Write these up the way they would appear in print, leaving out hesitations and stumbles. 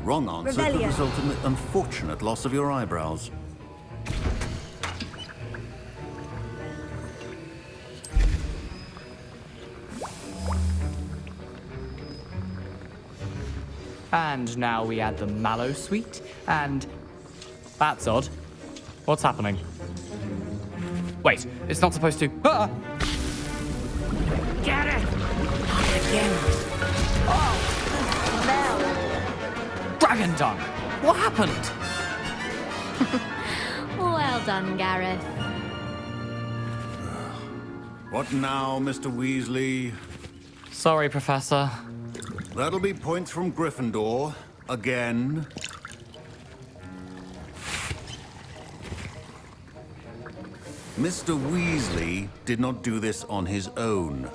wrong answer could result in the unfortunate loss of your eyebrows. And now we add the mallow sweet, and... That's odd. What's happening? Wait, it's not supposed to... Ah! Get it! Not again. Oh, Mel. Dragon tongue! What happened? Well done, Gareth. What now, Mr. Weasley? Sorry, Professor. That'll be points from Gryffindor. Again. Mr. Weasley did not do this on his own.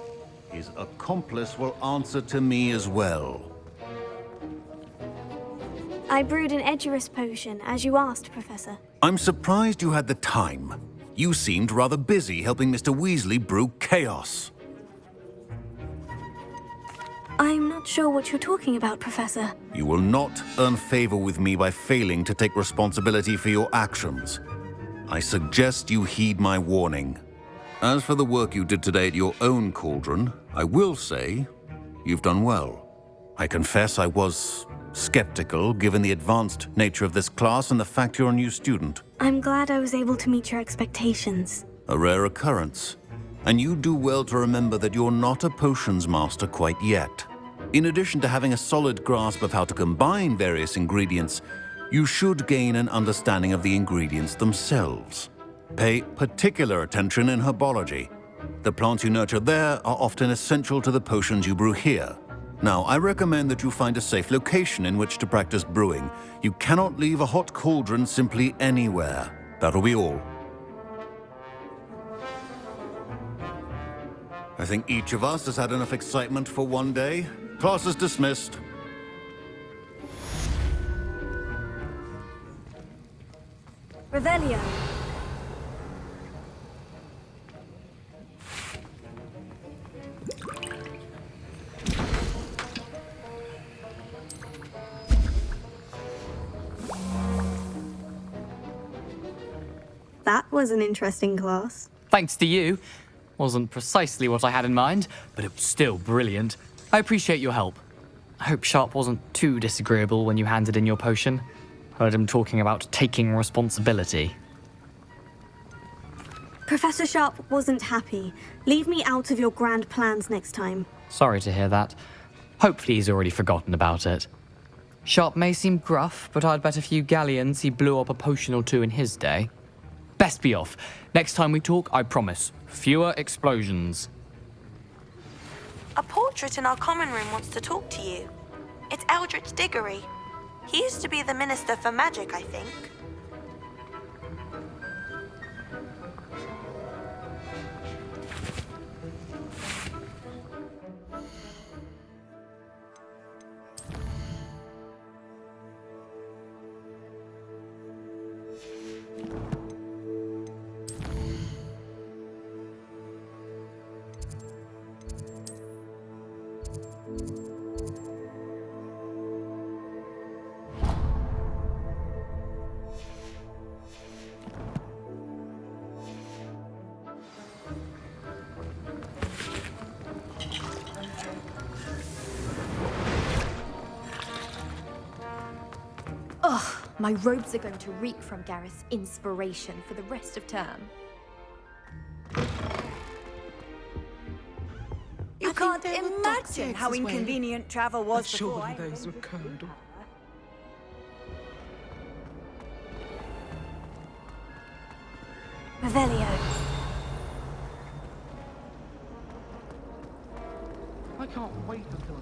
His accomplice will answer to me as well. I brewed an Edurus potion, as you asked, Professor. I'm surprised you had the time. You seemed rather busy helping Mr. Weasley brew chaos. I'm not sure what you're talking about, Professor. You will not earn favor with me by failing to take responsibility for your actions. I suggest you heed my warning. As for the work you did today at your own cauldron, I will say you've done well. I confess I was skeptical, given the advanced nature of this class and the fact you're a new student. I'm glad I was able to meet your expectations. A rare occurrence. And you do well to remember that you're not a potions master quite yet. In addition to having a solid grasp of how to combine various ingredients, you should gain an understanding of the ingredients themselves. Pay particular attention in herbology. The plants you nurture there are often essential to the potions you brew here. Now, I recommend that you find a safe location in which to practice brewing. You cannot leave a hot cauldron simply anywhere. That'll be all. I think each of us has had enough excitement for one day. Class is dismissed. Revelio. That was an interesting class. Thanks to you. Wasn't precisely what I had in mind, but it was still brilliant. I appreciate your help. I hope Sharp wasn't too disagreeable when you handed in your potion. Heard him talking about taking responsibility. Professor Sharp wasn't happy. Leave me out of your grand plans next time. Sorry to hear that. Hopefully he's already forgotten about it. Sharp may seem gruff, but I'd bet a few galleons he blew up a potion or two in his day. Best be off. Next time we talk, I promise, fewer explosions. A portrait in our common room wants to talk to you. It's Eldritch Diggory. He used to be the Minister for Magic, I think. Ugh, my robes are going to reek from Gareth's inspiration for the rest of term. You can't imagine how inconvenient travel was before I those were curdled. Revelio. I can't wait until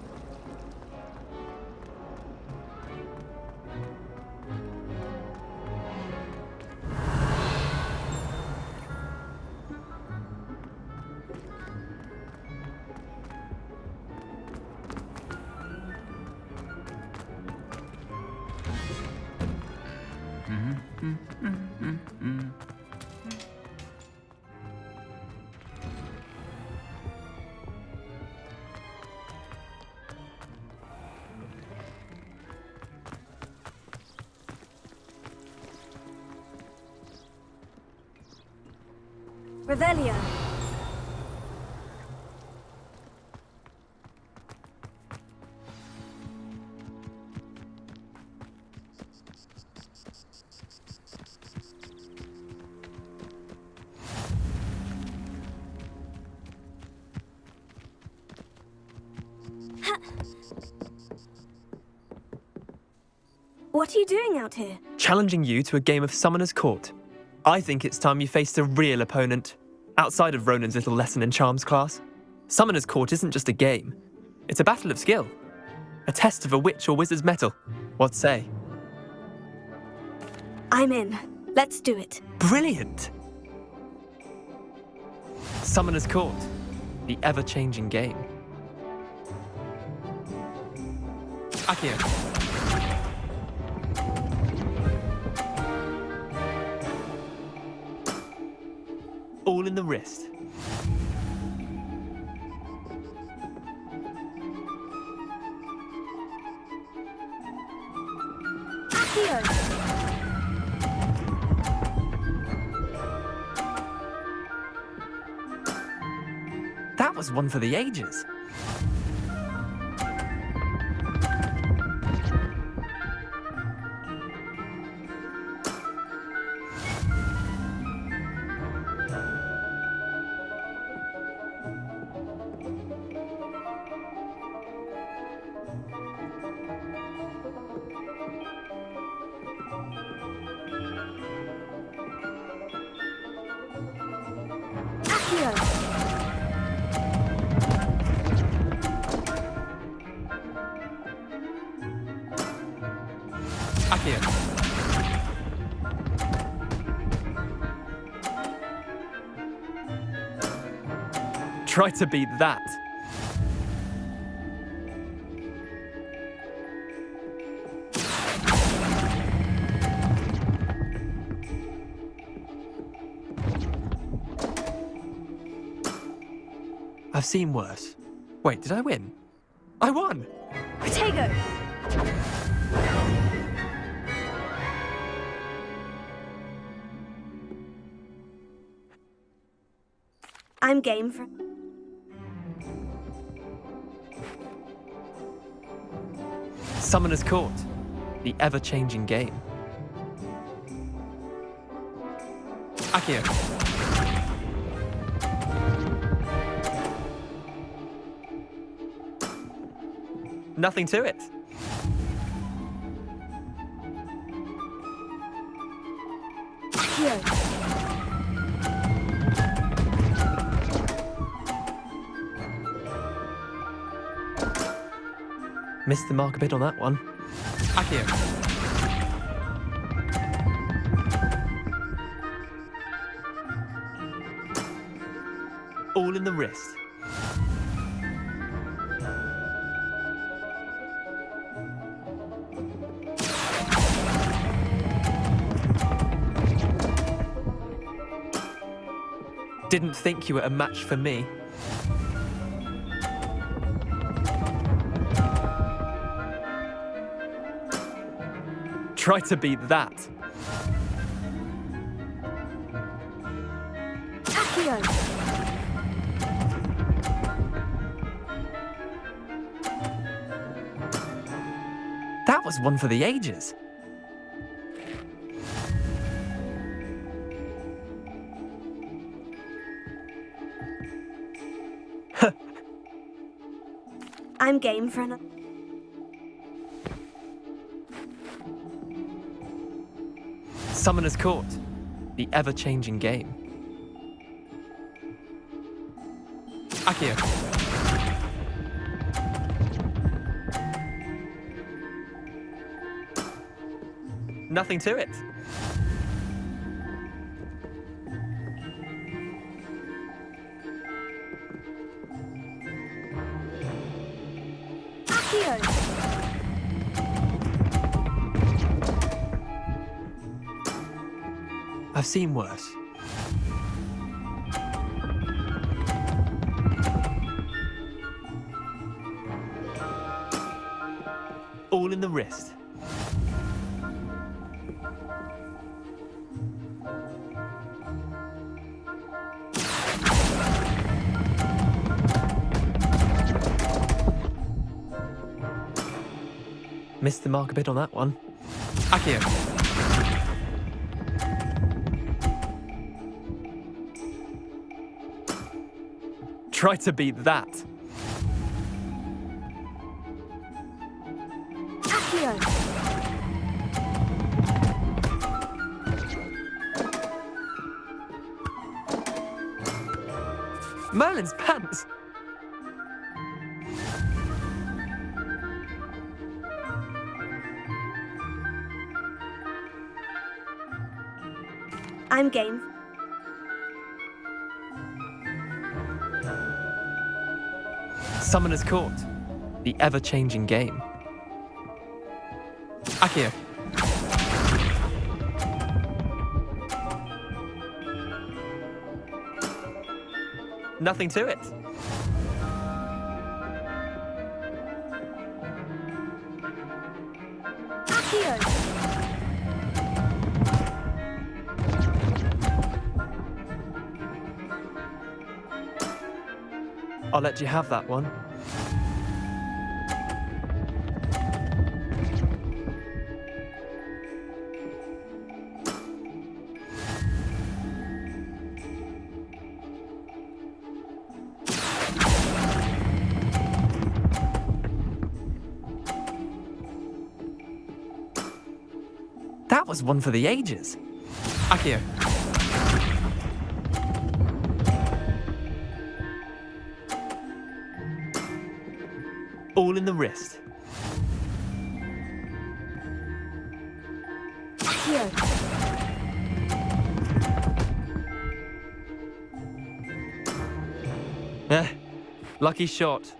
Revelio. What are you doing out here? Challenging you to a game of Summoner's Court. I think it's time you faced a real opponent, outside of Ronan's little lesson in charms class. Summoner's Court isn't just a game. It's a battle of skill. A test of a witch or wizard's mettle. What say? I'm in. Let's do it. Brilliant! Summoner's Court. The ever-changing game. Akio. All in the wrist. Akio. That was one for the ages. Try to beat that. I've seen worse. Wait, did I win? I won! Protego. I'm game for... Summoner's Court. The ever-changing game. Akio. Nothing to it. Akio. Missed the mark a bit on that one. Akio. All in the wrist. Didn't think you were a match for me. Try to beat that. Akio. That was one for the ages. I'm game for another. Summoner's Court. The ever-changing game. Akio. Nothing to it. Akio. I've seen worse. All in the wrist. Missed the mark a bit on that one. Akio. Try to beat that. Accio! Merlin's pants. I'm game. Summoner's Court. The ever-changing game. Akio. Nothing to it. Accio! I'll let you have that one. That was one for the ages. Akio. All in the wrist. Accio! Lucky shot.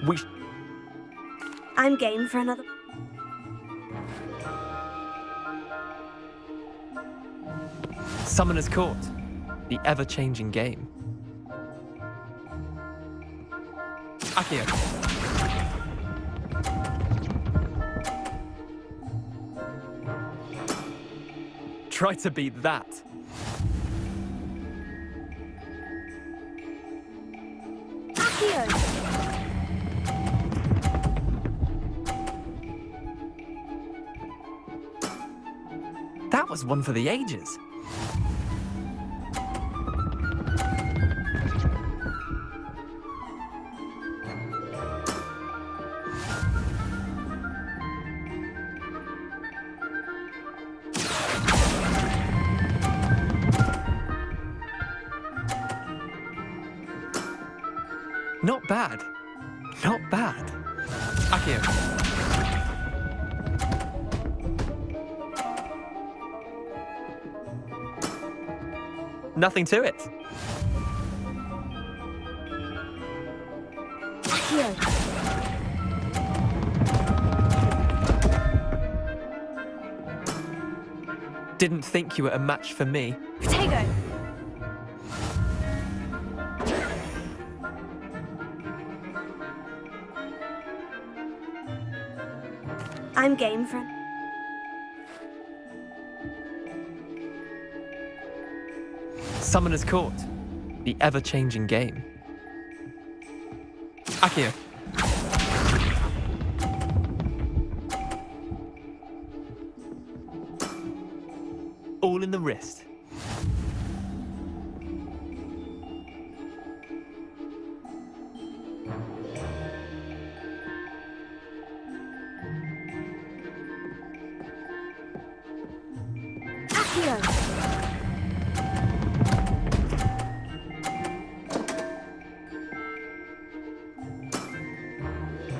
we. I'm game for another. Summoner's Court. The ever-changing game. Akio. Try to beat that. Accio! That was one for the ages. Not bad. Not bad. Akio. Nothing to it. Accio! Didn't think you were a match for me. Potato! I'm game for. Summoner's Court. The ever-changing game. Akio. All in the wrist. Accio!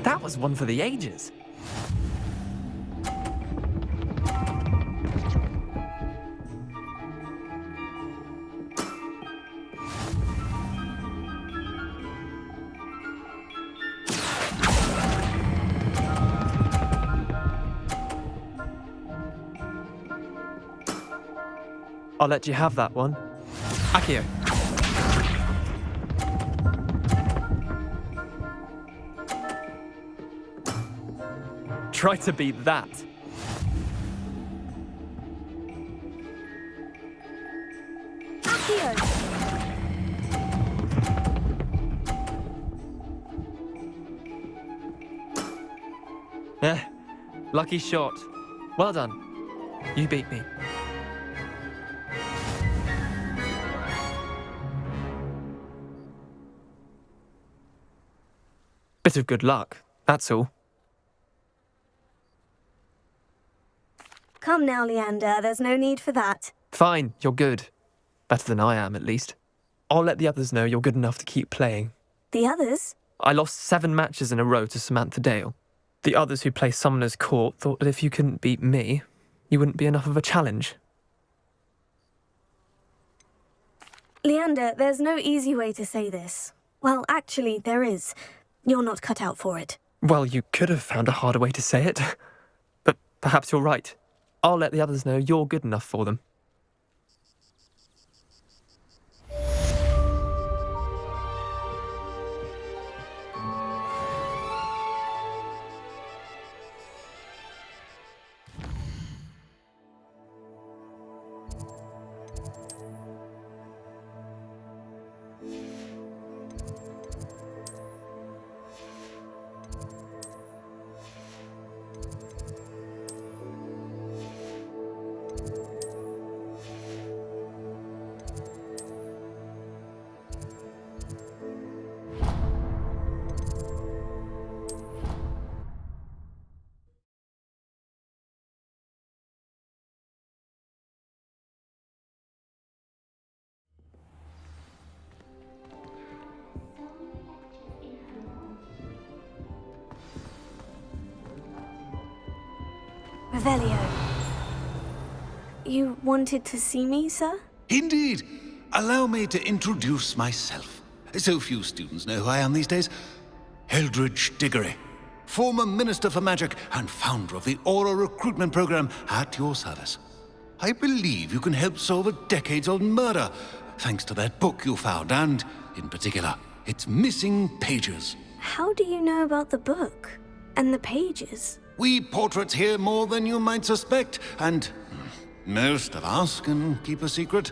That was one for the ages. I'll let you have that one. Akio. Try to beat that. Accio! Lucky shot. Well done. You beat me. Bit of good luck, that's all. Come now, Leander, there's no need for that. Fine, you're good. Better than I am, at least. I'll let the others know you're good enough to keep playing. The others? I lost 7 matches in a row to Samantha Dale. The others who play Summoner's Court thought that if you couldn't beat me, you wouldn't be enough of a challenge. Leander, there's no easy way to say this. Well, actually, there is. You're not cut out for it. Well, you could have found a harder way to say it. But perhaps you're right. I'll let the others know you're good enough for them. Revelio. You wanted to see me, sir? Indeed. Allow me to introduce myself. So few students know who I am these days. Eldridge Diggory, former Minister for Magic and founder of the Aura Recruitment Program, at your service. I believe you can help solve a decades-old murder, thanks to that book you found, and, in particular, its missing pages. How do you know about the book? And the pages? We portraits hear more than you might suspect, and most of us can keep a secret.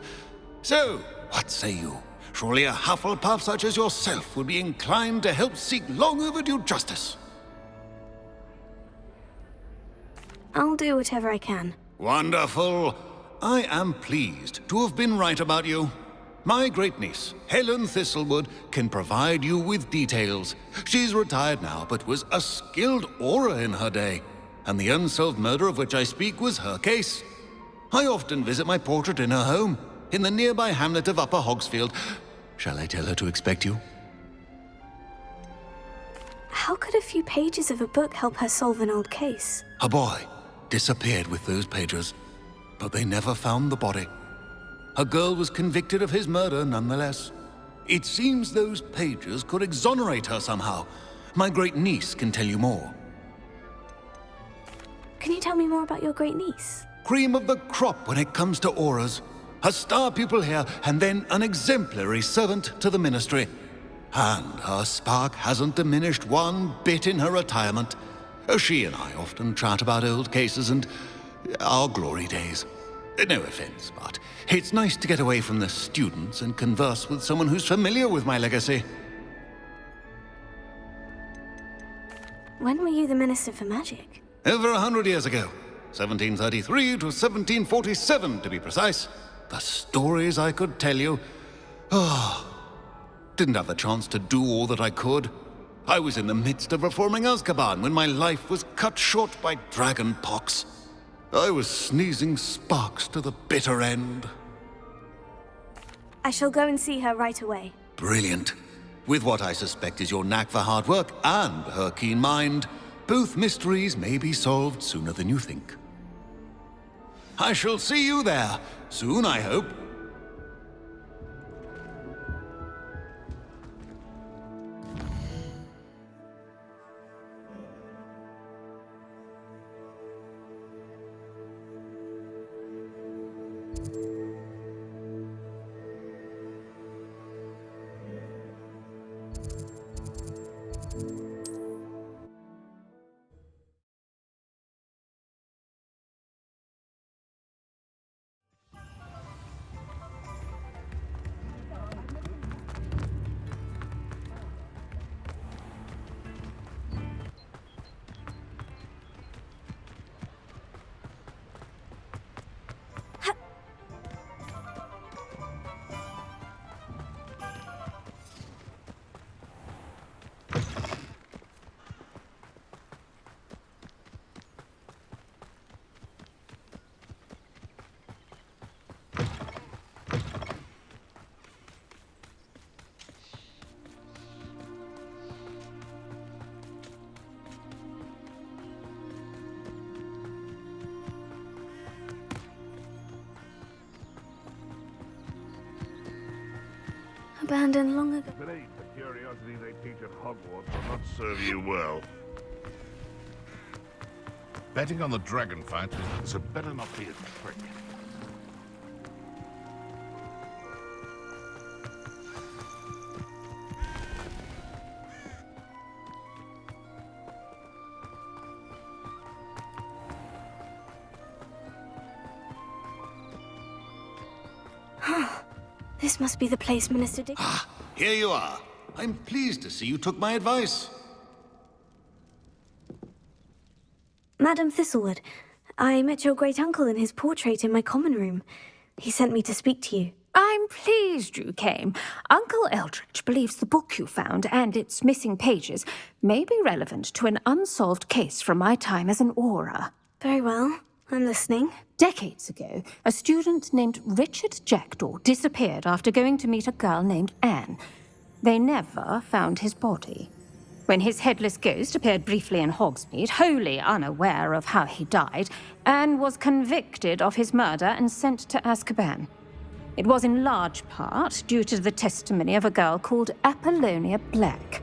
So, what say you? Surely a Hufflepuff such as yourself would be inclined to help seek long overdue justice. I'll do whatever I can. Wonderful. I am pleased to have been right about you. My great-niece, Helen Thistlewood, can provide you with details. She's retired now, but was a skilled aura in her day, and the unsolved murder of which I speak was her case. I often visit my portrait in her home, in the nearby hamlet of Upper Hogsfield. Shall I tell her to expect you? How could a few pages of a book help her solve an old case? A boy disappeared with those pages, but they never found the body. A girl was convicted of his murder nonetheless. It seems those pages could exonerate her somehow. My great-niece can tell you more. Can you tell me more about your great-niece? Cream of the crop when it comes to auras. A star pupil here, and then an exemplary servant to the ministry. And her spark hasn't diminished one bit in her retirement. She and I often chat about old cases and our glory days. No offense, but it's nice to get away from the students and converse with someone who's familiar with my legacy. When were you the Minister for Magic? Over 100 years ago. 1733 to 1747, to be precise. The stories I could tell you. Didn't have the chance to do all that I could. I was in the midst of reforming Azkaban when my life was cut short by dragon pox. I was sneezing sparks to the bitter end. I shall go and see her right away. Brilliant. With what I suspect is your knack for hard work and her keen mind, both mysteries may be solved sooner than you think. I shall see you there, soon I hope. Abandoned long ago. The curiosity they teach at Hogwarts will not serve you well. Betting on the dragon fight is better not be a trick. This must be the place Minister Dick... Ah, here you are. I'm pleased to see you took my advice. Madam Thistlewood, I met your great-uncle in his portrait in my common room. He sent me to speak to you. I'm pleased you came. Uncle Eldritch believes the book you found and its missing pages may be relevant to an unsolved case from my time as an aura. Very well. I'm listening. Decades ago, a student named Richard Jackdaw disappeared after going to meet a girl named Anne. They never found his body. When his headless ghost appeared briefly in Hogsmeade, wholly unaware of how he died, Anne was convicted of his murder and sent to Azkaban. It was in large part due to the testimony of a girl called Apollonia Black.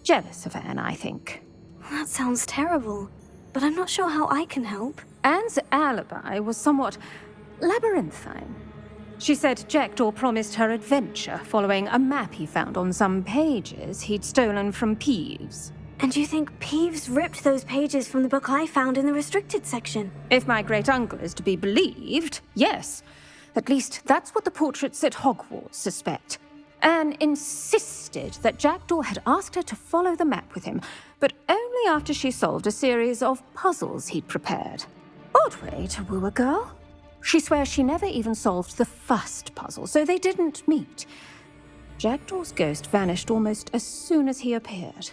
Jealous of Anne, I think. That sounds terrible, but I'm not sure how I can help. Anne's alibi was somewhat labyrinthine. She said Jackdaw promised her adventure following a map he found on some pages he'd stolen from Peeves. And you think Peeves ripped those pages from the book I found in the restricted section? If my great-uncle is to be believed, yes. At least that's what the portraits at Hogwarts suspect. Anne insisted that Jackdaw had asked her to follow the map with him, but only after she solved a series of puzzles he'd prepared. Odd way to woo a girl. She swears she never even solved the first puzzle, so they didn't meet. Jackdaw's ghost vanished almost as soon as he appeared.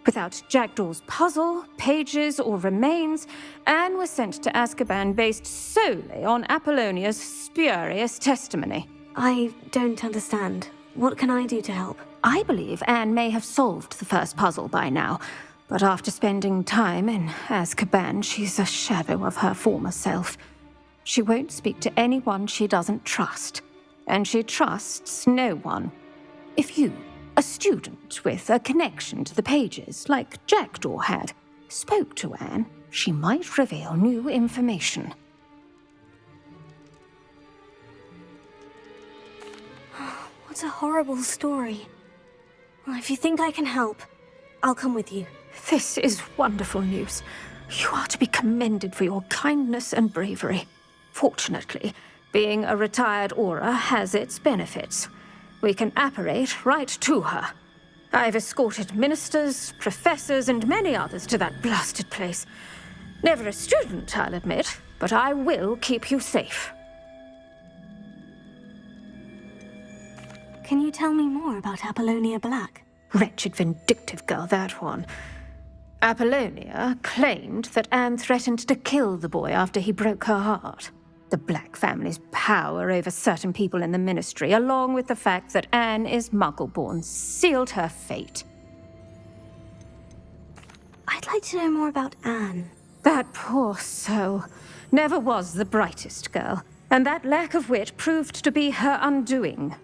Without Jackdaw's puzzle, pages, or remains, Anne was sent to Azkaban based solely on Apollonia's spurious testimony. I don't understand. What can I do to help? I believe Anne may have solved the first puzzle by now, but after spending time in Azkaban, she's a shadow of her former self. She won't speak to anyone she doesn't trust, and she trusts no one. If you, a student with a connection to the pages, like Jackdaw had, spoke to Anne, she might reveal new information. What a horrible story. Well, if you think I can help, I'll come with you. This is wonderful news. You are to be commended for your kindness and bravery. Fortunately, being a retired aura has its benefits. We can apparate right to her. I've escorted ministers, professors, and many others to that blasted place. Never a student, I'll admit, but I will keep you safe. Can you tell me more about Apollonia Black? Wretched, vindictive girl, that one. Apollonia claimed that Anne threatened to kill the boy after he broke her heart. The Black family's power over certain people in the Ministry, along with the fact that Anne is Muggle-born, sealed her fate. I'd like to know more about Anne. That poor soul never was the brightest girl, and that lack of wit proved to be her undoing.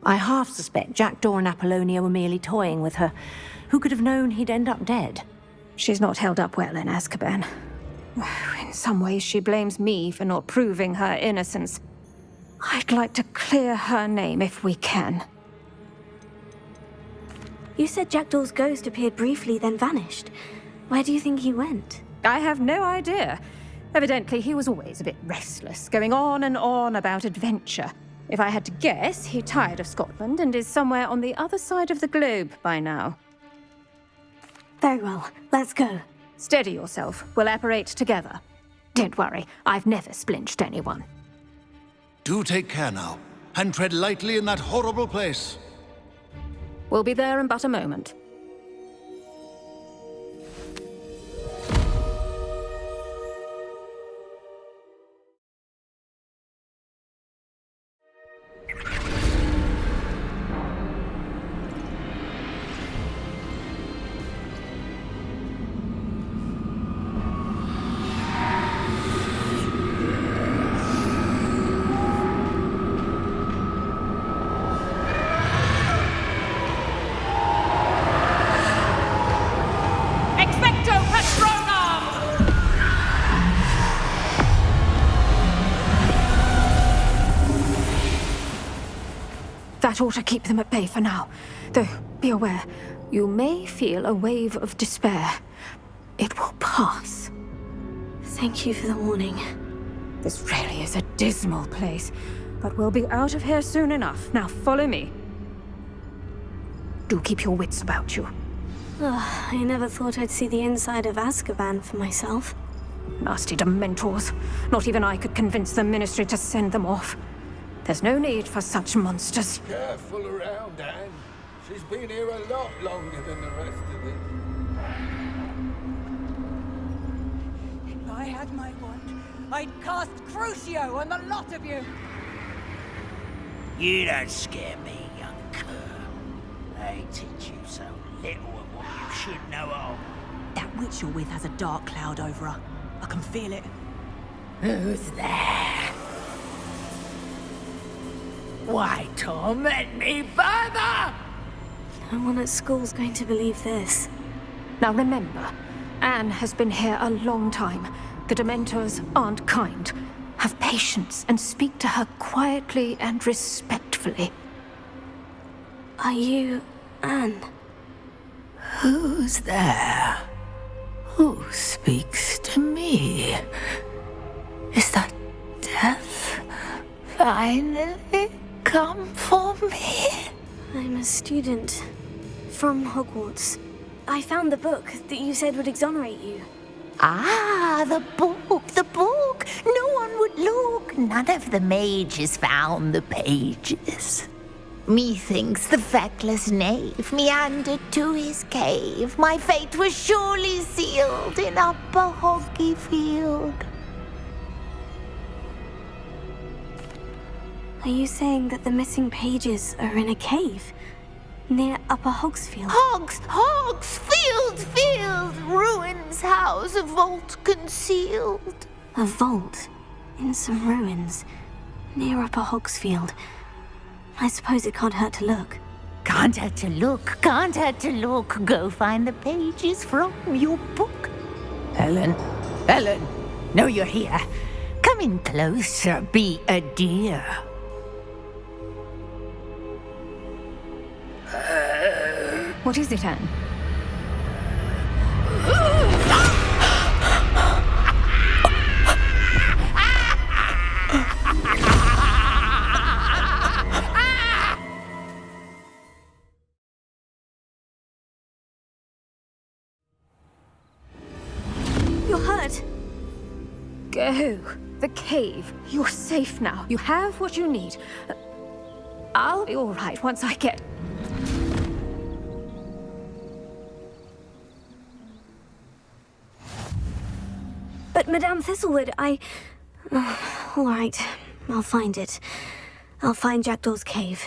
I half suspect Jackdaw and Apollonia were merely toying with her. Who could have known he'd end up dead? She's not held up well in Azkaban. In some ways, she blames me for not proving her innocence. I'd like to clear her name if we can. You said Jackdaw's ghost appeared briefly, then vanished. Where do you think he went? I have no idea. Evidently, he was always a bit restless, going on and on about adventure. If I had to guess, he tired of Scotland and is somewhere on the other side of the globe by now. Very well. Let's go. Steady yourself. We'll apparate together. Don't worry, I've never splinched anyone. Do take care now, and tread lightly in that horrible place. We'll be there in but a moment. That ought to keep them at bay for now. Though, be aware, you may feel a wave of despair. It will pass. Thank you for the warning. This really is a dismal place, but we'll be out of here soon enough. Now follow me. Do keep your wits about you. I never thought I'd see the inside of Azkaban for myself. Nasty Dementors. Not even I could convince the Ministry to send them off. There's no need for such monsters. Careful around, Anne. She's been here a lot longer than the rest of them. If I had my wand, I'd cast Crucio on the lot of you. You don't scare me, young cur. They teach you so little of what you should know of. That witch you're with has a dark cloud over her. I can feel it. Who's there? Why torment me further? No one at school's going to believe this. Now remember, Anne has been here a long time. The Dementors aren't kind. Have patience and speak to her quietly and respectfully. Are you Anne? Who's there? Who speaks to me? Is that death finally come for me? I'm a student from Hogwarts. I found the book that you said would exonerate you. Ah, the book, the book. No one would look. None of the mages found the pages. Methinks the feckless knave meandered to his cave. My fate was surely sealed in Upper Hoggyfield. Are you saying that the missing pages are in a cave near Upper Hogsfield? Field, ruins house, a vault concealed. A vault in some ruins near Upper Hogsfield. I suppose it can't hurt to look. Can't hurt to look, can't hurt to look. Go find the pages from your book. Ellen, know you're here. Come in closer, be a dear. What is it, Anne? You're hurt. Go. The cave. You're safe now. You have what you need. I'll be all right once I get... But Madame Thistlewood, all right. I'll find it. I'll find Jackdaw's cave.